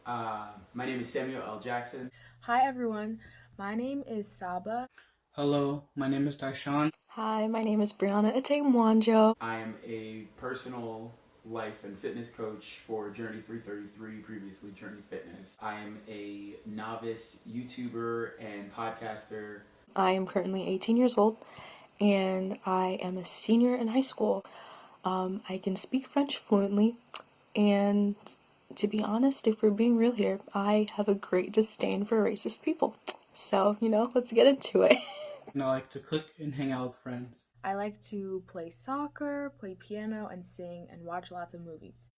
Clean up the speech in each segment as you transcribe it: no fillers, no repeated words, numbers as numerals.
My name is Samuel L. Jackson. Hi everyone, my name is Saba. Hello, my name is Daishan. Hi, my name is Brianna Ate-Mwanjo. I am a personal life and fitness coach for Journey 333, previously Journey Fitness. I am a novice YouTuber and podcaster. I am currently 18 years old and I am a senior in high school. I can speak French fluently, and to be honest, if we're being real here, I have a great disdain for racist people. So, let's get into it. And I like to cook and hang out with friends. I like to play soccer, play piano, and sing, and watch lots of movies.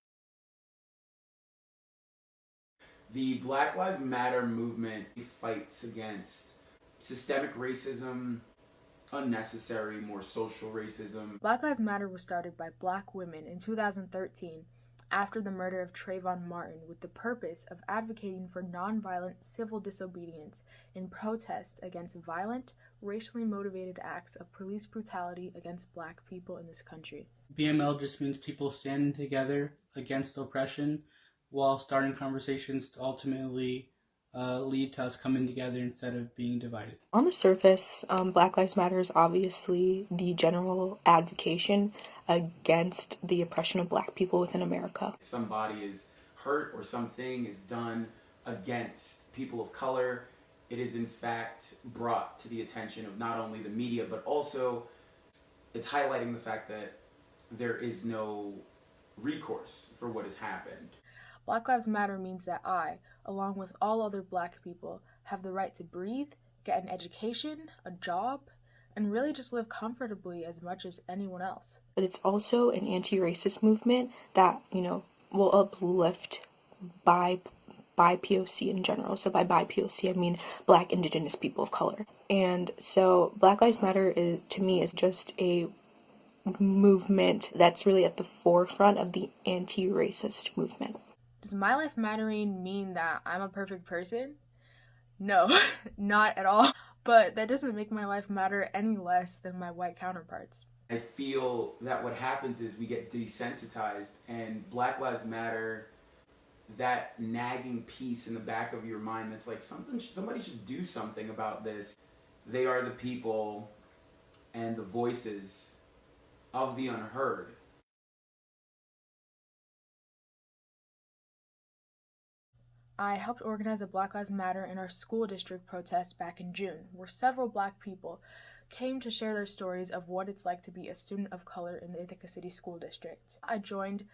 The Black Lives Matter movement fights against systemic racism, unnecessary, more social racism. Black Lives Matter was started by Black women in 2013 after the murder of Trayvon Martin with the purpose of advocating for nonviolent civil disobedience in protest against violent, racially motivated acts of police brutality against Black people in this country. BML just means people standing together against oppression while starting conversations to ultimately lead to us coming together instead of being divided. On the surface, Black Lives Matter is obviously the general advocation against the oppression of Black people within America. Somebody is hurt or something is done against people of color. It is in fact brought to the attention of not only the media, but also it's highlighting the fact that there is no recourse for what has happened. Black Lives Matter means that I, along with all other Black people, have the right to breathe, get an education, a job, and really just live comfortably as much as anyone else. But it's also an anti-racist movement that, will uplift BIPOC in general. So by BIPOC, I mean Black, Indigenous people of color. And so Black Lives Matter to me is just a movement that's really at the forefront of the anti-racist movement. Does my life mattering mean that I'm a perfect person? No, not at all. But that doesn't make my life matter any less than my white counterparts. I feel that what happens is we get desensitized, and Black Lives Matter, that nagging piece in the back of your mind that's like somebody should do something about this. They are the people and the voices of the unheard. I helped organize a Black Lives Matter in our school district protest back in June, where several Black people came to share their stories of what it's like to be a student of color in the Ithaca City School District. I joined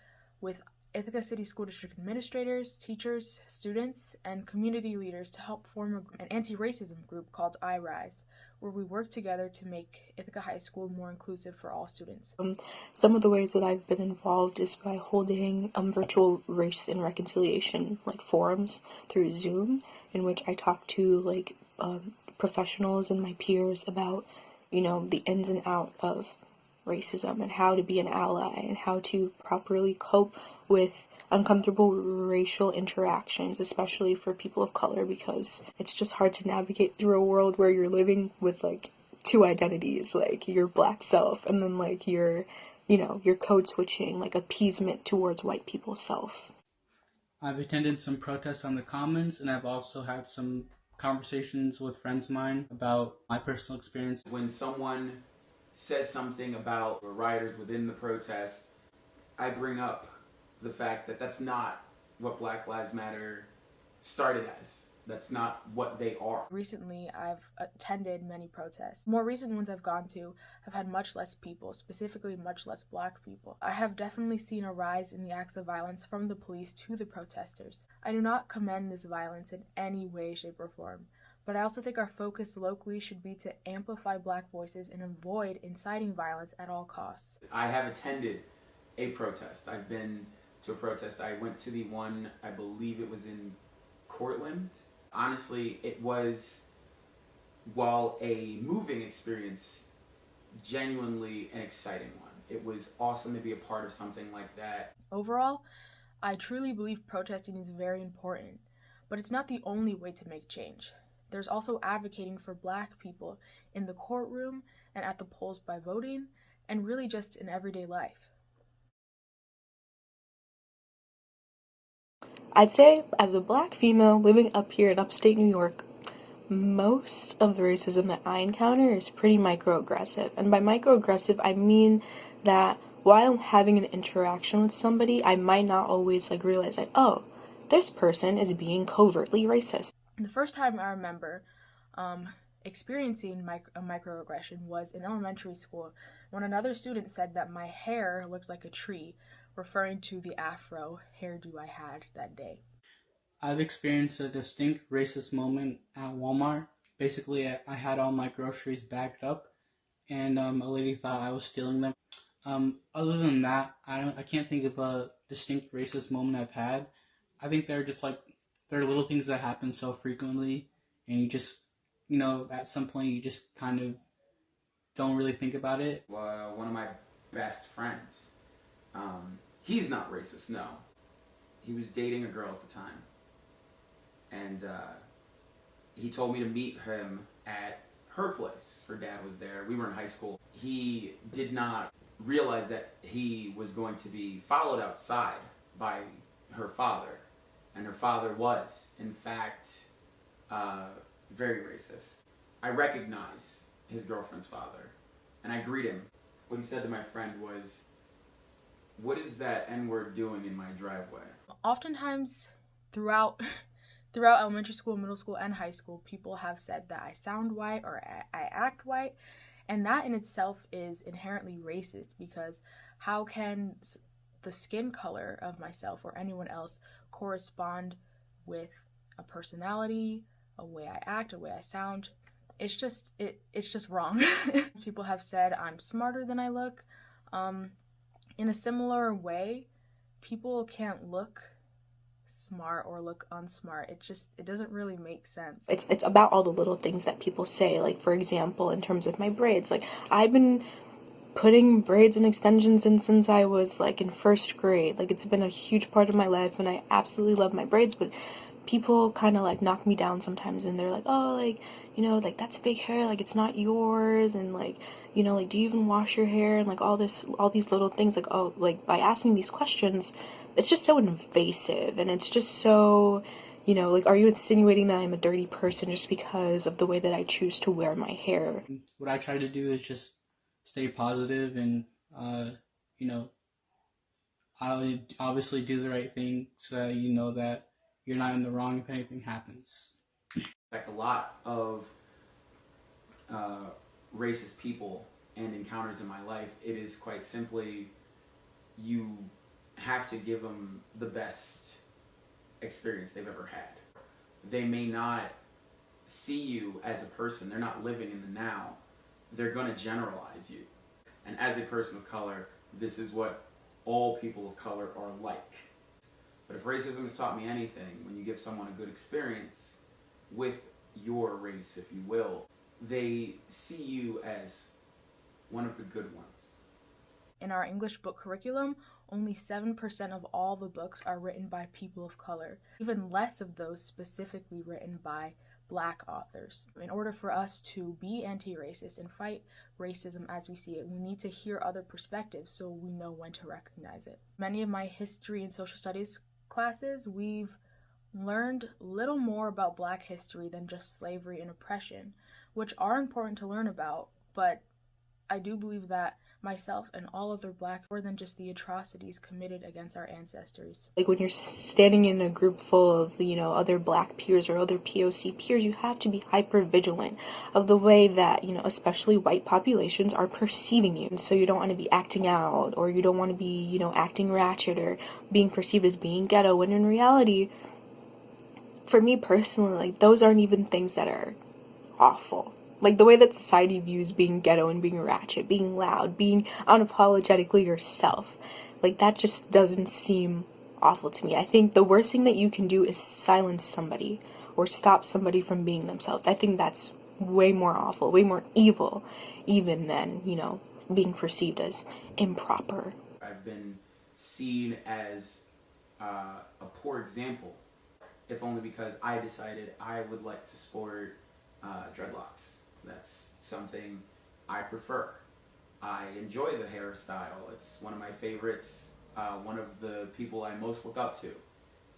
with Ithaca City School District administrators, teachers, students, and community leaders to help form an anti-racism group called I Rise, where we work together to make Ithaca High School more inclusive for all students. Some of the ways that I've been involved is by holding virtual race and reconciliation forums through Zoom, in which I talk to professionals and my peers about the ins and outs of racism and how to be an ally and how to properly cope with uncomfortable racial interactions, especially for people of color, because it's just hard to navigate through a world where you're living with two identities, your Black self and then your code switching, appeasement towards white people's self. I've attended some protests on the Commons, and I've also had some conversations with friends of mine about my personal experience. When someone says something about the rioters within the protest, I bring up the fact that that's not what Black Lives Matter started as. That's not what they are. Recently, I've attended many protests. More recent ones I've gone to have had much less people, specifically much less Black people. I have definitely seen a rise in the acts of violence from the police to the protesters. I do not commend this violence in any way, shape, or form, but I also think our focus locally should be to amplify Black voices and avoid inciting violence at all costs. I have attended a protest. I've been to a protest. I went to the one, I believe it was in Cortland. Honestly, it was, while a moving experience, genuinely an exciting one. It was awesome to be a part of something like that. Overall, I truly believe protesting is very important, but it's not the only way to make change. There's also advocating for Black people in the courtroom and at the polls by voting, and really just in everyday life. I'd say as a black female living up here in upstate New York, most of the racism that I encounter is pretty microaggressive. And by microaggressive, I mean that while I'm having an interaction with somebody, I might not always like realize like, oh, this person is being covertly racist. The first time I remember experiencing a microaggression was in elementary school when another student said that my hair looked like a tree, referring to the afro hairdo I had that day. I've experienced a distinct racist moment at Walmart. Basically, I had all my groceries bagged up, and a lady thought I was stealing them. Other than that, I can't think of a distinct racist moment I've had. I think they're just like, there are little things that happen so frequently, and you just, at some point you just kind of don't really think about it. One of my best friends, he's not racist, no. He was dating a girl at the time. And he told me to meet him at her place. Her dad was there. We were in high school. He did not realize that he was going to be followed outside by her father. And her father was, in fact, very racist. I recognize his girlfriend's father, and I greet him. What he said to my friend was, "What is that N-word doing in my driveway?" Oftentimes, throughout elementary school, middle school, and high school, people have said that I sound white or I act white, and that in itself is inherently racist, because how can the skin color of myself or anyone else correspond with a personality, a way I act, a way I sound? It's just wrong. People have said I'm smarter than I look. In a similar way, people can't look smart or look unsmart. It doesn't really make sense. It's about all the little things that people say. Like, for example, in terms of my braids, like I've been putting braids and extensions in since I was like in first grade. Like, it's been a huge part of my life, and I absolutely love my braids, but people kind of like knock me down sometimes, and they're like, oh, like, like that's fake hair, like it's not yours, and like, like, do you even wash your hair, and like all these little things, like, oh, like by asking these questions, it's just so invasive, and it's just so, like, are you insinuating that I'm a dirty person just because of the way that I choose to wear my hair? What I try to do is just stay positive, and I obviously do the right thing so that you know that you're not in the wrong if anything happens. In fact, a lot of racist people and encounters in my life, it is quite simply, you have to give them the best experience they've ever had. They may not see you as a person. They're not living in the now. They're going to generalize you. And as a person of color, this is what all people of color are like. But if racism has taught me anything, when you give someone a good experience with your race, if you will, they see you as one of the good ones. In our English book curriculum, only 7% of all the books are written by people of color, even less of those specifically written by Black authors. In order for us to be anti-racist and fight racism as we see it, we need to hear other perspectives so we know when to recognize it. Many of my history and social studies classes, we've learned little more about Black history than just slavery and oppression, which are important to learn about, but I do believe that myself and all other Black, more than just the atrocities committed against our ancestors. Like, when you're standing in a group full of, other Black peers or other POC peers, you have to be hyper vigilant of the way that, especially white populations are perceiving you. So you don't want to be acting out, or you don't want to be, acting ratchet or being perceived as being ghetto, when in reality, for me personally, like, those aren't even things that are awful. Like, the way that society views being ghetto and being ratchet, being loud, being unapologetically yourself, like, that just doesn't seem awful to me. I think the worst thing that you can do is silence somebody or stop somebody from being themselves. I think that's way more awful, way more evil, even than, being perceived as improper. I've been seen as a poor example, if only because I decided I would like to sport dreadlocks. That's something I prefer. I enjoy the hairstyle. It's one of my favorites, one of the people I most look up to.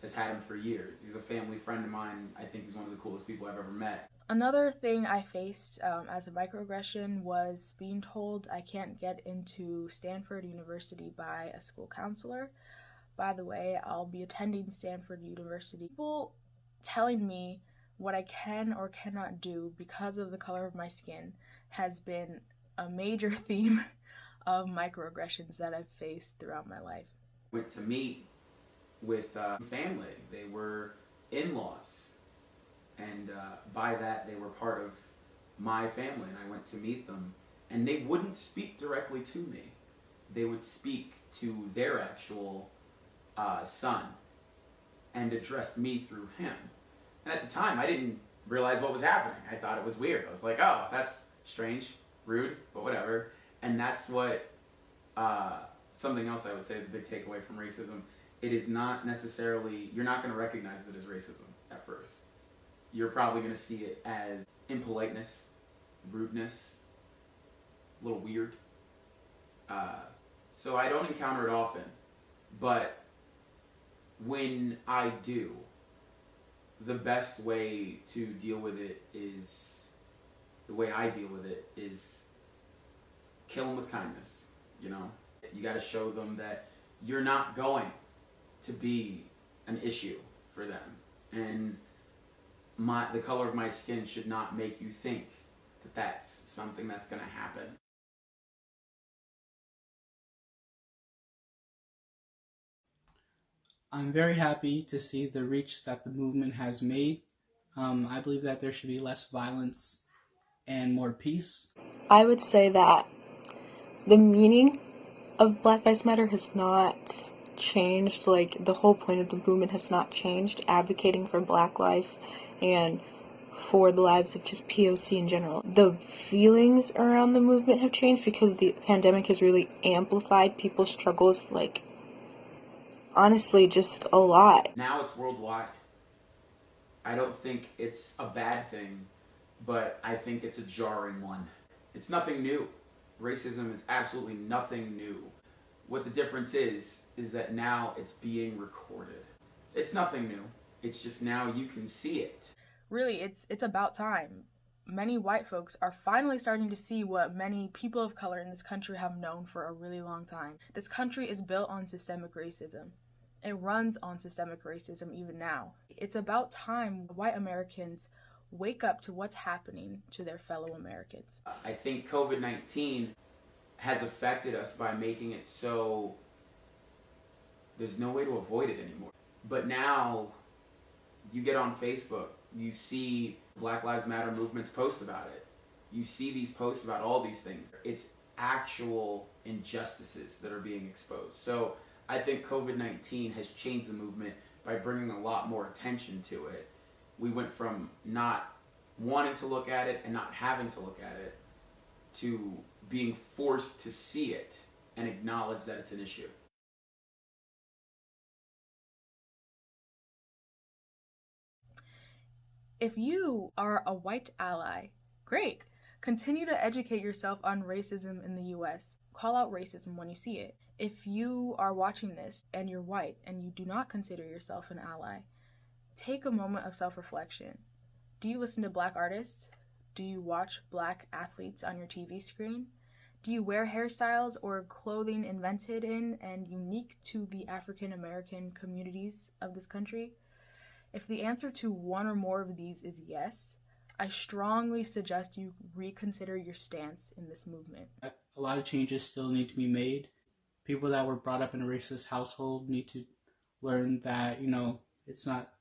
has had him for years. He's a family friend of mine. I think he's one of the coolest people I've ever met. Another thing I faced as a microaggression was being told I can't get into Stanford University by a school counselor. By the way, I'll be attending Stanford University. People telling me what I can or cannot do because of the color of my skin has been a major theme of microaggressions that I've faced throughout my life. Went to meet with family. They were in-laws. And by that, they were part of my family, and I went to meet them. And they wouldn't speak directly to me. They would speak to their actual son and addressed me through him. And at the time, I didn't realize what was happening. I thought it was weird. I was like, oh, that's strange, rude, but whatever. And that's what, something else I would say is a big takeaway from racism. It is not necessarily, you're not going to recognize it as racism at first. You're probably going to see it as impoliteness, rudeness, a little weird. So I don't encounter it often, but when I do, the best way to deal with it is, the way I deal with it is kill them with kindness, you know? You got to show them that you're not going to be an issue for them. And the color of my skin should not make you think that that's something that's going to happen. I'm very happy to see the reach that the movement has made. I believe that there should be less violence and more peace. I would say that the meaning of Black Lives Matter has not changed. Like, the whole point of the movement has not changed. Advocating for Black life and for the lives of just POC in general. The feelings around the movement have changed because the pandemic has really amplified people's struggles, like, honestly, just a lot. Now it's worldwide. I don't think it's a bad thing, but I think it's a jarring one. It's nothing new. Racism is absolutely nothing new. What the difference is that now it's being recorded. It's nothing new. It's just now you can see it. Really, it's about time. Many white folks are finally starting to see what many people of color in this country have known for a really long time. This country is built on systemic racism. It runs on systemic racism even now. It's about time white Americans wake up to what's happening to their fellow Americans. I think COVID-19 has affected us by making it so there's no way to avoid it anymore. But now you get on Facebook, you see Black Lives Matter movements post about it. You see these posts about all these things. It's actual injustices that are being exposed. So I think COVID-19 has changed the movement by bringing a lot more attention to it. We went from not wanting to look at it and not having to look at it to being forced to see it and acknowledge that it's an issue. If you are a white ally, great. Continue to educate yourself on racism in the US. Call out racism when you see it. If you are watching this and you're white and you do not consider yourself an ally, take a moment of self-reflection. Do you listen to Black artists? Do you watch Black athletes on your TV screen? Do you wear hairstyles or clothing invented in and unique to the African American communities of this country? If the answer to one or more of these is yes, I strongly suggest you reconsider your stance in this movement. A lot of changes still need to be made. People that were brought up in a racist household need to learn that,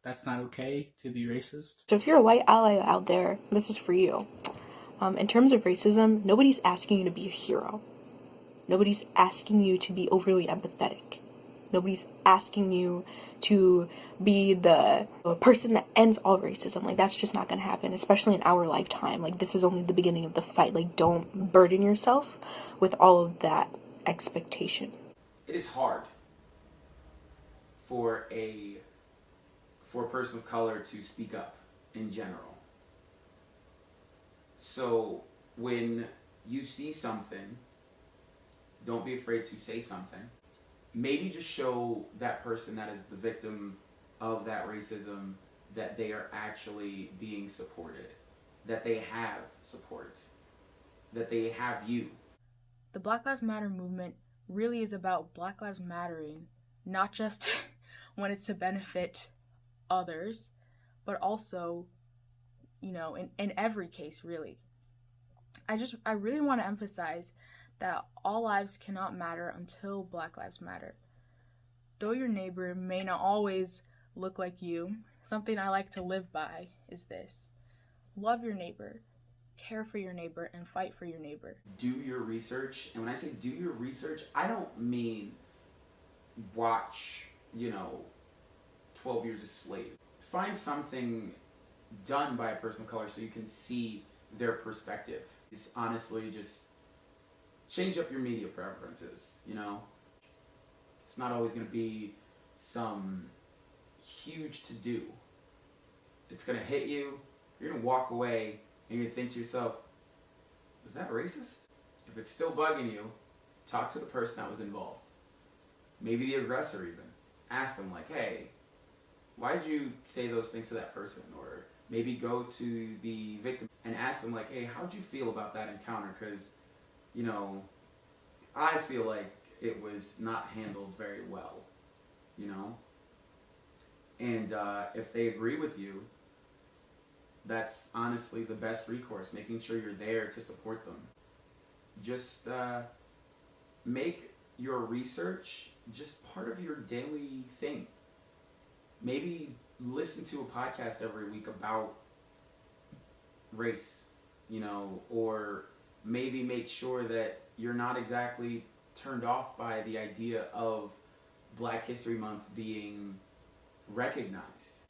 that's not okay to be racist. So if you're a white ally out there, this is for you. In terms of racism, nobody's asking you to be a hero. Nobody's asking you to be overly empathetic. Nobody's asking you to be the person that ends all racism. Like, that's just not going to happen, especially in our lifetime. Like, this is only the beginning of the fight. Like, don't burden yourself with all of that expectation. It is hard for a person of color to speak up in general. So when you see something, don't be afraid to say something. Maybe just show that person that is the victim of that racism that they are actually being supported, that they have support, that they have you. The Black Lives Matter movement really is about Black Lives Mattering, not just when it's to benefit others, but also, in every case, really. I really want to emphasize that all lives cannot matter until Black Lives Matter. Though your neighbor may not always look like you, something I like to live by is this: love your neighbor, care for your neighbor, and fight for your neighbor. Do your research. And when I say do your research, I don't mean watch, 12 Years a Slave. Find something done by a person of color so you can see their perspective. It's honestly just change up your media preferences, It's not always going to be some huge to-do. It's going to hit you, you're going to walk away, and you're going to think to yourself, was that racist? If it's still bugging you, talk to the person that was involved. Maybe the aggressor even. Ask them like, hey, why'd you say those things to that person? Or maybe go to the victim and ask them like, hey, how'd you feel about that encounter? Because, I feel like it was not handled very well, And if they agree with you, that's honestly the best recourse, making sure you're there to support them. Just make your research just part of your daily thing. Maybe listen to a podcast every week about race, or maybe make sure that you're not exactly turned off by the idea of Black History Month being recognized.